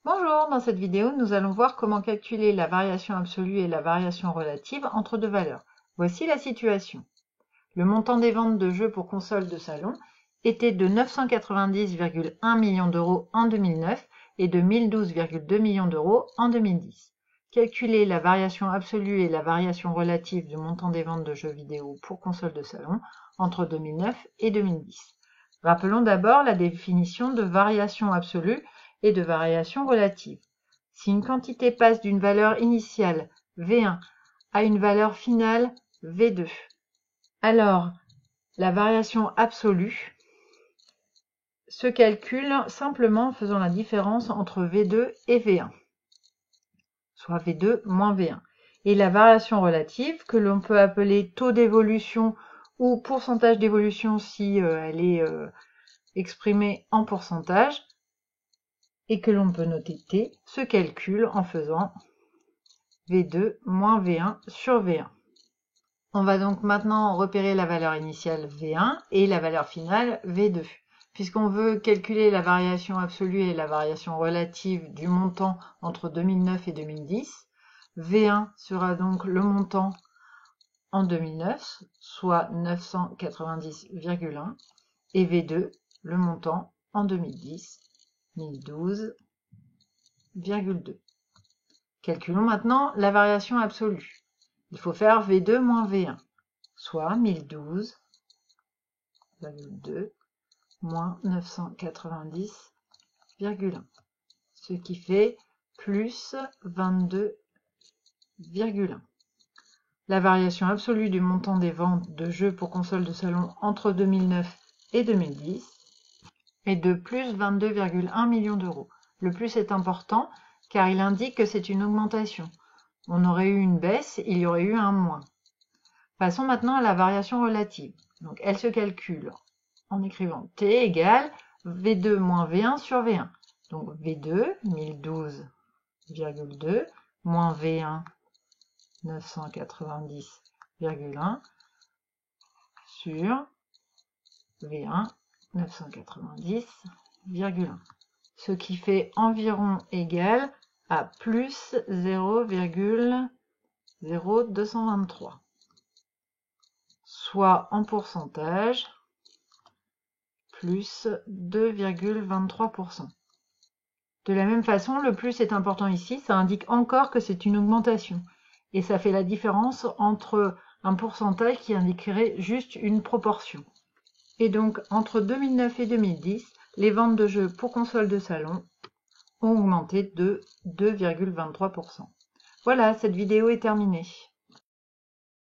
Bonjour, dans cette vidéo, nous allons voir comment calculer la variation absolue et la variation relative entre deux valeurs. Voici la situation. Le montant des ventes de jeux pour consoles de salon était de 990,1 millions d'euros en 2009 et de 1012,2 millions d'euros en 2010. Calculer la variation absolue et la variation relative du montant des ventes de jeux vidéo pour consoles de salon entre 2009 et 2010. Rappelons d'abord la définition de variation absolue et de variation relative. Si une quantité passe d'une valeur initiale V1 à une valeur finale V2, alors la variation absolue se calcule simplement en faisant la différence entre V2 et V1, soit V2 moins V1. Et la variation relative, que l'on peut appeler taux d'évolution ou pourcentage d'évolution si elle est exprimée en pourcentage, et que l'on peut noter T, se calcule en faisant V2 moins V1 sur V1. On va donc maintenant repérer la valeur initiale V1 et la valeur finale V2. Puisqu'on veut calculer la variation absolue et la variation relative du montant entre 2009 et 2010, V1 sera donc le montant en 2009, soit 990,1, et V2 le montant en 2010, 1012,2. Calculons maintenant la variation absolue. Il faut faire V2 moins V1, soit 1012,2 moins 990,1, ce qui fait plus 22,1. La variation absolue du montant des ventes de jeux pour consoles de salon entre 2009 et 2010 est de plus 22,1 millions d'euros. Le plus est important car il indique que c'est une augmentation. On aurait eu une baisse, il y aurait eu un moins. Passons maintenant à la variation relative. Donc elle se calcule en écrivant T égale V2 moins V1 sur V1. Donc V2, 1012,2, moins V1, 990,1, sur V1, 990,1. Ce qui fait environ égal à plus 0,0223, soit en pourcentage plus 2,23%. De la même façon, le plus est important ici, ça indique encore que c'est une augmentation. Et ça fait la différence entre un pourcentage qui indiquerait juste une proportion. Et donc, entre 2009 et 2010, les ventes de jeux pour consoles de salon ont augmenté de 2,23%. Voilà, cette vidéo est terminée.